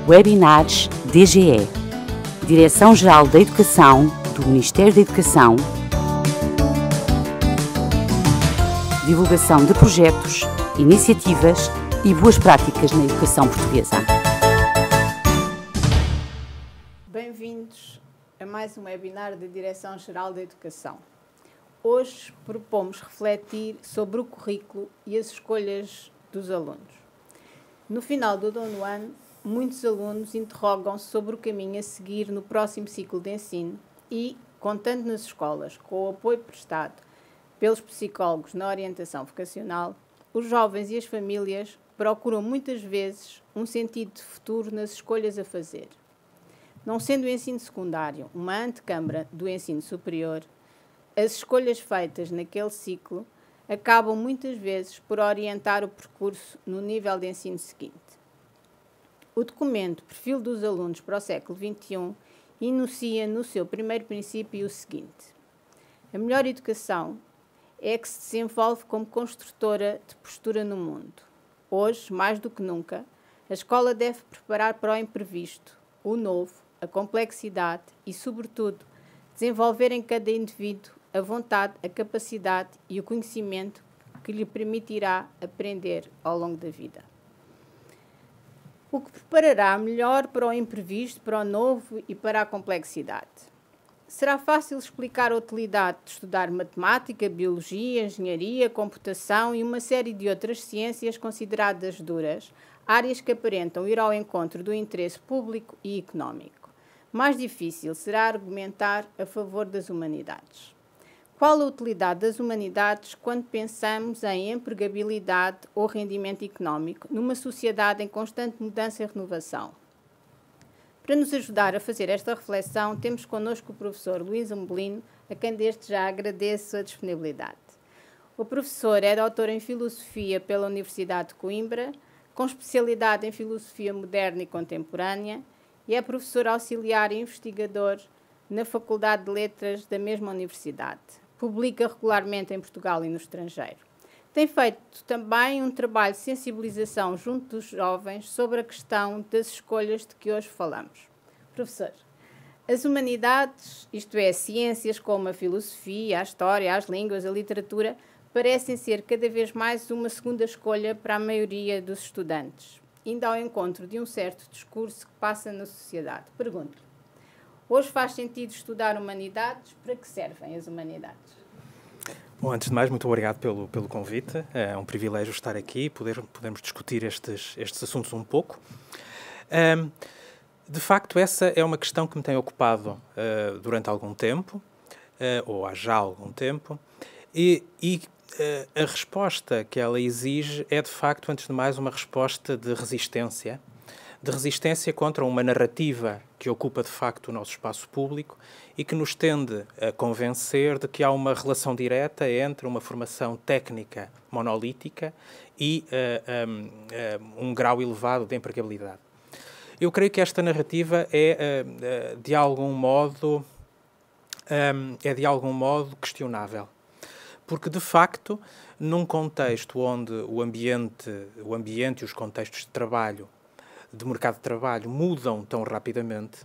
Webinars DGE, Direção-Geral da Educação do Ministério da Educação, divulgação de projetos, iniciativas e boas práticas na educação portuguesa. Bem-vindos a mais um webinar da Direção-Geral da Educação. Hoje propomos refletir sobre o currículo e as escolhas dos alunos. No final do nono ano, muitos alunos interrogam-se sobre o caminho a seguir no próximo ciclo de ensino e, contando nas escolas com o apoio prestado pelos psicólogos na orientação vocacional, os jovens e as famílias procuram muitas vezes um sentido de futuro nas escolhas a fazer. Não sendo o ensino secundário uma antecâmara do ensino superior, as escolhas feitas naquele ciclo acabam muitas vezes por orientar o percurso no nível de ensino seguinte. O documento Perfil dos Alunos para o século XXI enuncia no seu primeiro princípio o seguinte: a melhor educação é a que se desenvolve como construtora de postura no mundo. Hoje, mais do que nunca, a escola deve preparar para o imprevisto, o novo, a complexidade e, sobretudo, desenvolver em cada indivíduo a vontade, a capacidade e o conhecimento que lhe permitirá aprender ao longo da vida. O que preparará melhor para o imprevisto, para o novo e para a complexidade? Será fácil explicar a utilidade de estudar matemática, biologia, engenharia, computação e uma série de outras ciências consideradas duras, áreas que aparentam ir ao encontro do interesse público e económico. Mais difícil será argumentar a favor das humanidades. Qual a utilidade das humanidades quando pensamos em empregabilidade ou rendimento económico numa sociedade em constante mudança e renovação? Para nos ajudar a fazer esta reflexão, temos connosco o professor Luís Umbelino, a quem desde já agradeço a disponibilidade. O professor é doutor em Filosofia pela Universidade de Coimbra, com especialidade em Filosofia Moderna e Contemporânea, e é professor auxiliar e investigador na Faculdade de Letras da mesma universidade. Publica regularmente em Portugal e no estrangeiro. Tem feito também um trabalho de sensibilização junto dos jovens sobre a questão das escolhas de que hoje falamos. Professor, as humanidades, isto é, ciências como a filosofia, a história, as línguas, a literatura, parecem ser cada vez mais uma segunda escolha para a maioria dos estudantes, indo ao encontro de um certo discurso que passa na sociedade. Pergunto-lhe, hoje faz sentido estudar humanidades? Para que servem as humanidades? Bom, antes de mais, muito obrigado pelo convite. É um privilégio estar aqui e podermos discutir estes assuntos um pouco. De facto, essa é uma questão que me tem ocupado durante algum tempo, ou há já algum tempo, e a resposta que ela exige é, de facto, antes de mais, uma resposta de resistência contra uma narrativa que ocupa, de facto, o nosso espaço público e que nos tende a convencer de que há uma relação direta entre uma formação técnica monolítica e um grau elevado de empregabilidade. Eu creio que esta narrativa é, de algum modo, questionável. Porque, de facto, num contexto onde o ambiente e os contextos de trabalho, de mercado de trabalho, mudam tão rapidamente,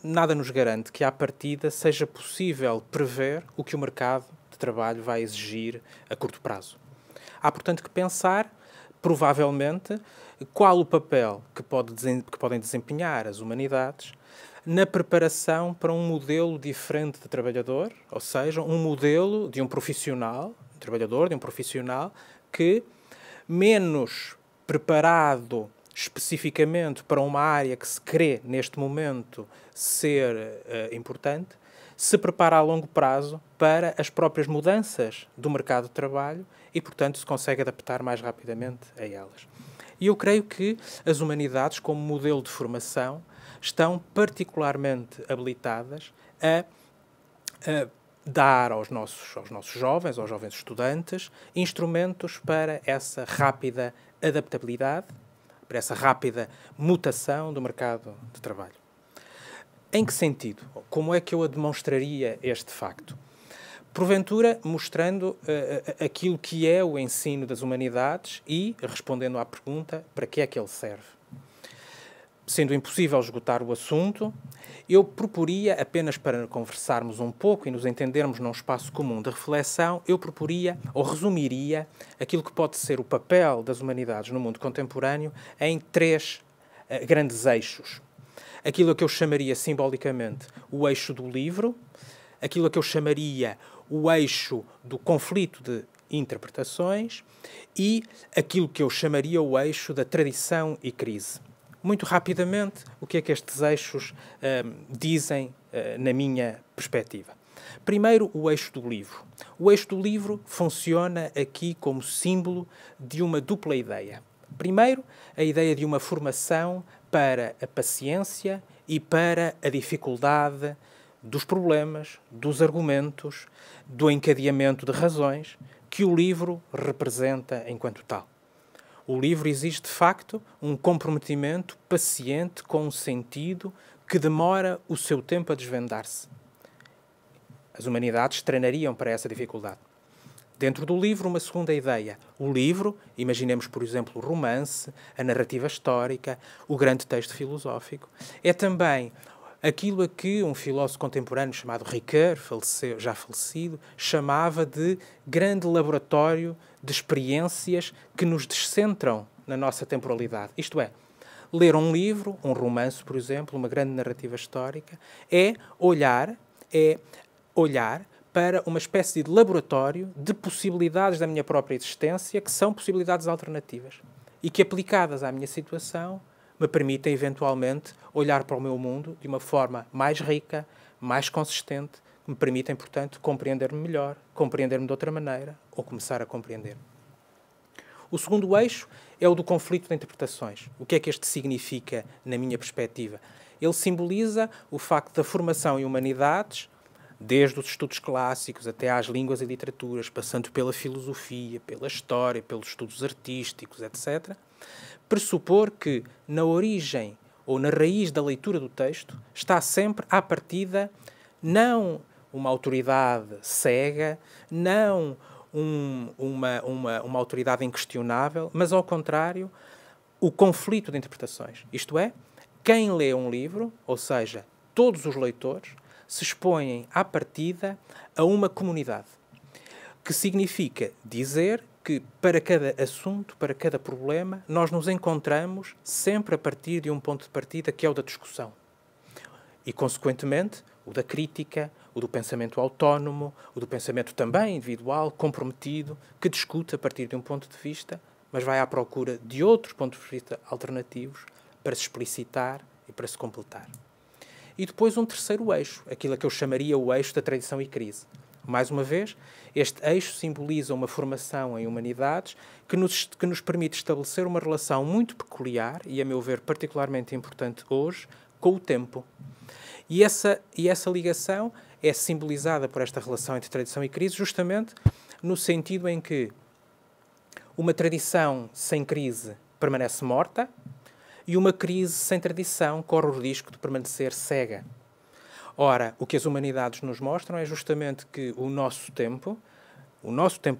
nada nos garante que, à partida, seja possível prever o que o mercado de trabalho vai exigir a curto prazo. Há, portanto, que pensar, provavelmente, qual o papel que podem desempenhar as humanidades na preparação para um modelo diferente de trabalhador, ou seja, um modelo de um profissional, que, menos preparado especificamente para uma área que se crê, neste momento, ser importante, se prepara a longo prazo para as próprias mudanças do mercado de trabalho e, portanto, se consegue adaptar mais rapidamente a elas. E eu creio que as humanidades, como modelo de formação, estão particularmente habilitadas a dar aos nossos jovens, aos jovens estudantes, instrumentos para essa rápida adaptabilidade, para essa rápida mutação do mercado de trabalho. Em que sentido? Como é que eu demonstraria este facto? Porventura, mostrando aquilo que é o ensino das humanidades e respondendo à pergunta para que é que ele serve. sendo impossível esgotar o assunto, eu proporia, apenas para conversarmos um pouco e nos entendermos num espaço comum de reflexão, eu proporia ou resumiria aquilo que pode ser o papel das humanidades no mundo contemporâneo em 3 grandes eixos. Aquilo a que eu chamaria simbolicamente o eixo do livro, aquilo a que eu chamaria o eixo do conflito de interpretações e aquilo que eu chamaria o eixo da tradição e crise. Muito rapidamente, o que é que estes eixos dizem na minha perspectiva? Primeiro, o eixo do livro. O eixo do livro funciona aqui como símbolo de uma dupla ideia. Primeiro, a ideia de uma formação para a paciência e para a dificuldade dos problemas, dos argumentos, do encadeamento de razões que o livro representa enquanto tal. O livro exige, de facto, um comprometimento paciente com um sentido que demora o seu tempo a desvendar-se. As humanidades treinariam para essa dificuldade. Dentro do livro, uma segunda ideia. O livro, imaginemos, por exemplo, o romance, a narrativa histórica, o grande texto filosófico, é também aquilo a que um filósofo contemporâneo chamado Ricoeur, já falecido, chamava de grande laboratório de experiências que nos descentram na nossa temporalidade. Isto é, ler um livro, um romance, por exemplo, uma grande narrativa histórica, é olhar para uma espécie de laboratório de possibilidades da minha própria existência que são possibilidades alternativas e que, aplicadas à minha situação, me permitem, eventualmente, olhar para o meu mundo de uma forma mais rica, mais consistente, que me permitem, portanto, compreender-me melhor, compreender-me de outra maneira ou começar a compreender. O segundo eixo é o do conflito de interpretações. O que é que este significa, na minha perspectiva? Ele simboliza o facto da formação em humanidades, desde os estudos clássicos até às línguas e literaturas, passando pela filosofia, pela história, pelos estudos artísticos, etc., pressupor que na origem ou na raiz da leitura do texto está sempre, à partida, não uma autoridade cega, não uma autoridade inquestionável, mas, ao contrário, o conflito de interpretações. Isto é, quem lê um livro, ou seja, todos os leitores, se expõem, à partida, a uma comunidade, que significa dizer que, para cada assunto, para cada problema, nós nos encontramos sempre a partir de um ponto de partida que é o da discussão. E, consequentemente, o da crítica, o do pensamento autónomo, o do pensamento também individual, comprometido, que discute a partir de um ponto de vista, mas vai à procura de outros pontos de vista alternativos para se explicitar e para se completar. E depois um terceiro eixo, aquilo que eu chamaria o eixo da tradição e crise. Mais uma vez, este eixo simboliza uma formação em humanidades que nos permite estabelecer uma relação muito peculiar e, a meu ver, particularmente importante hoje, com o tempo. E essa ligação é simbolizada por esta relação entre tradição e crise justamente no sentido em que uma tradição sem crise permanece morta e uma crise sem tradição corre o risco de permanecer cega. Ora, o que as humanidades nos mostram é justamente que o nosso tempo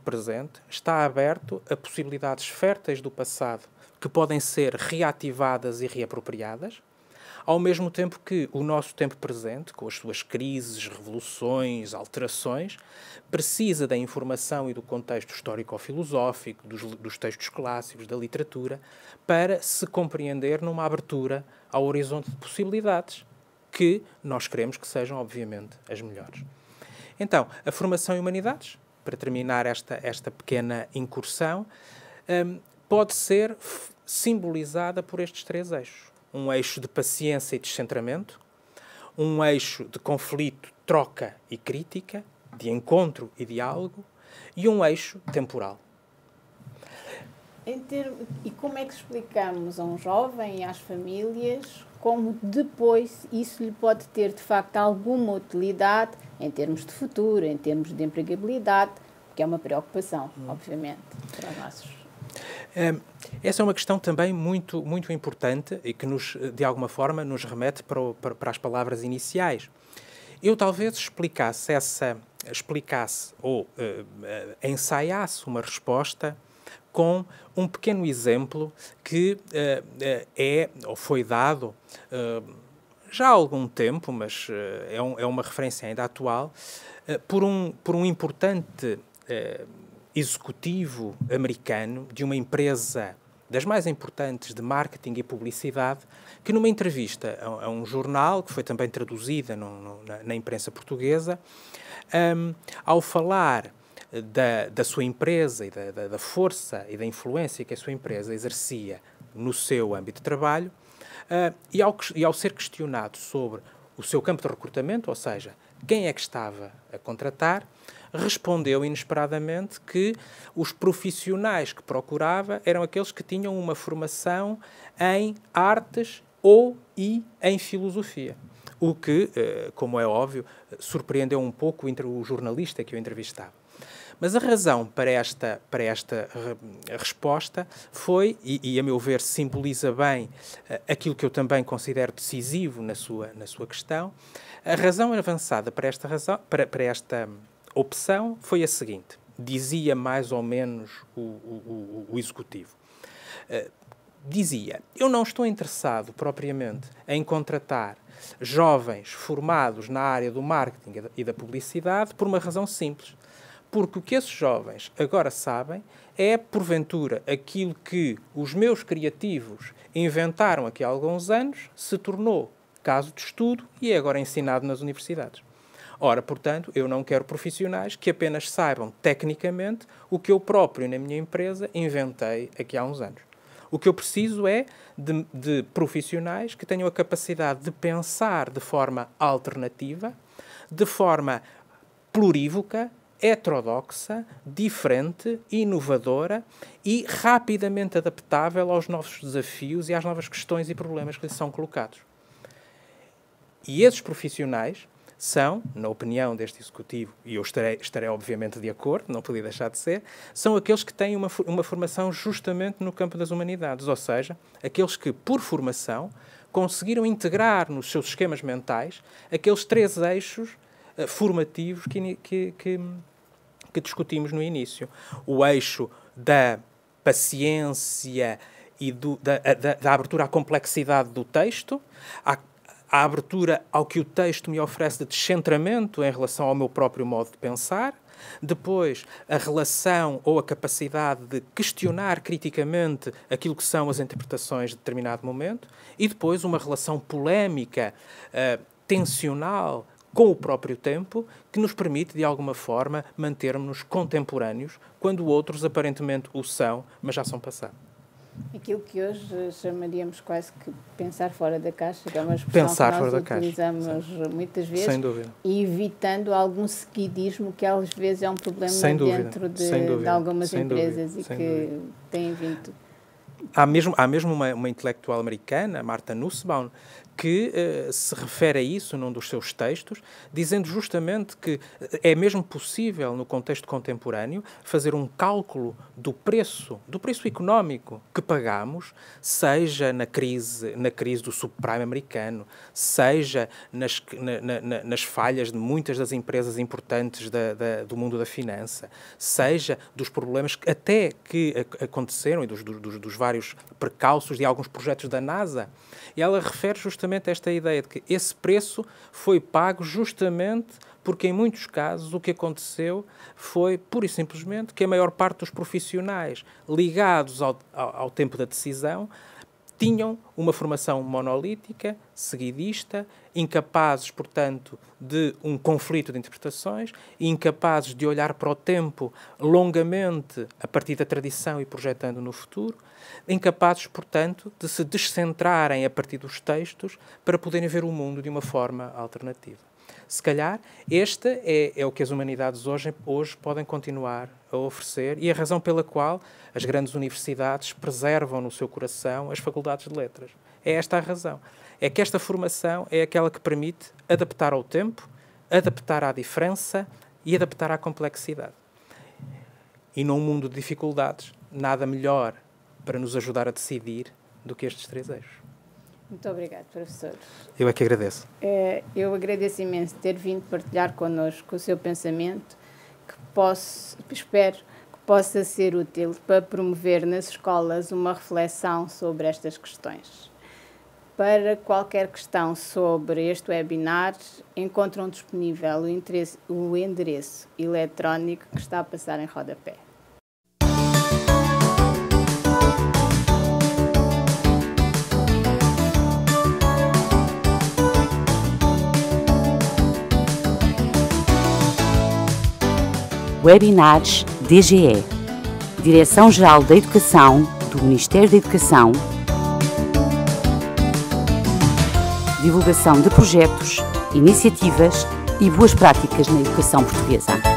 presente, está aberto a possibilidades férteis do passado que podem ser reativadas e reapropriadas, ao mesmo tempo que o nosso tempo presente, com as suas crises, revoluções, alterações, precisa da informação e do contexto histórico-filosófico, dos textos clássicos, da literatura, para se compreender numa abertura ao horizonte de possibilidades que nós queremos que sejam, obviamente, as melhores. Então, a formação em humanidades, para terminar esta pequena incursão, pode ser simbolizada por estes 3 eixos. Um eixo de paciência e descentramento, um eixo de conflito, troca e crítica, de encontro e diálogo, e um eixo temporal. E como é que explicamos a um jovem e às famílias como depois isso lhe pode ter, de facto, alguma utilidade em termos de futuro, em termos de empregabilidade, que é uma preocupação, obviamente, para os nossos. Essa é uma questão também muito, muito importante e que, de alguma forma, nos remete para as palavras iniciais. Eu talvez explicasse ou ensaiasse uma resposta com um pequeno exemplo que é ou foi dado já há algum tempo, mas é uma referência ainda atual, por um importante executivo americano de uma empresa das mais importantes de marketing e publicidade, que numa entrevista a um jornal, que foi também traduzida na imprensa portuguesa, ao falar da sua empresa e da força e da influência que a sua empresa exercia no seu âmbito de trabalho, e ao ser questionado sobre o seu campo de recrutamento, ou seja, quem é que estava a contratar, respondeu inesperadamente que os profissionais que procurava eram aqueles que tinham uma formação em artes e em filosofia. O que, como é óbvio, surpreendeu um pouco o jornalista que o entrevistava. Mas a razão para esta resposta foi, e a meu ver simboliza bem aquilo que eu também considero decisivo na sua questão, a razão avançada para esta opção foi a seguinte: dizia mais ou menos o executivo. Dizia: eu não estou interessado propriamente em contratar jovens formados na área do marketing e da publicidade por uma razão simples. Porque o que esses jovens agora sabem é, porventura, aquilo que os meus criativos inventaram aqui há alguns anos, se tornou caso de estudo e é agora ensinado nas universidades. Ora, portanto, eu não quero profissionais que apenas saibam tecnicamente o que eu próprio, na minha empresa, inventei aqui há uns anos. O que eu preciso é de profissionais que tenham a capacidade de pensar de forma alternativa, de forma plurívoca, heterodoxa, diferente, inovadora e rapidamente adaptável aos novos desafios e às novas questões e problemas que lhes são colocados. E esses profissionais são, na opinião deste executivo, e eu estarei obviamente de acordo, não podia deixar de ser, são aqueles que têm uma formação justamente no campo das humanidades, ou seja, aqueles que, por formação, conseguiram integrar nos seus esquemas mentais aqueles 3 eixos formativos que discutimos no início. O eixo da paciência e da abertura à complexidade do texto, a abertura ao que o texto me oferece de descentramento em relação ao meu próprio modo de pensar, depois a relação ou a capacidade de questionar criticamente aquilo que são as interpretações de determinado momento, e depois uma relação polémica, tensional, com o próprio tempo, que nos permite, de alguma forma, mantermos-nos contemporâneos, quando outros aparentemente o são, mas já são passados. Aquilo que hoje chamaríamos quase que pensar fora da caixa, que é uma expressão que nós utilizamos muitas vezes, sem dúvida, e evitando algum seguidismo que às vezes é um problema dentro de algumas empresas e que têm vindo. Há mesmo uma intelectual americana, Martha Nussbaum, que se refere a isso num dos seus textos, dizendo justamente que é mesmo possível, no contexto contemporâneo, fazer um cálculo do preço económico que pagamos, seja na crise do subprime americano, seja nas falhas de muitas das empresas importantes do mundo da finança, seja dos problemas que até que aconteceram e dos vários precalços de alguns projetos da NASA. E ela refere justamente esta ideia de que esse preço foi pago justamente porque, em muitos casos, o que aconteceu foi, pura e simplesmente, que a maior parte dos profissionais ligados ao tempo da decisão tinham uma formação monolítica, seguidista, incapazes, portanto, de um conflito de interpretações, incapazes de olhar para o tempo longamente a partir da tradição e projetando no futuro, incapazes, portanto, de se descentrarem a partir dos textos para poderem ver o mundo de uma forma alternativa. Se calhar, este é o que as humanidades hoje podem continuar a oferecer e a razão pela qual as grandes universidades preservam no seu coração as faculdades de letras. É esta a razão. É que esta formação é aquela que permite adaptar ao tempo, adaptar à diferença e adaptar à complexidade. E num mundo de dificuldades, nada melhor para nos ajudar a decidir do que estes 3 eixos. Muito obrigado, professor. Eu é que agradeço. Eu agradeço imenso ter vindo partilhar connosco o seu pensamento, espero que possa ser útil para promover nas escolas uma reflexão sobre estas questões. Para qualquer questão sobre este webinar, encontram disponível o endereço eletrónico que está a passar em rodapé. Webinars DGE, Direção-Geral da Educação do Ministério da Educação, divulgação de projetos, iniciativas e boas práticas na educação portuguesa.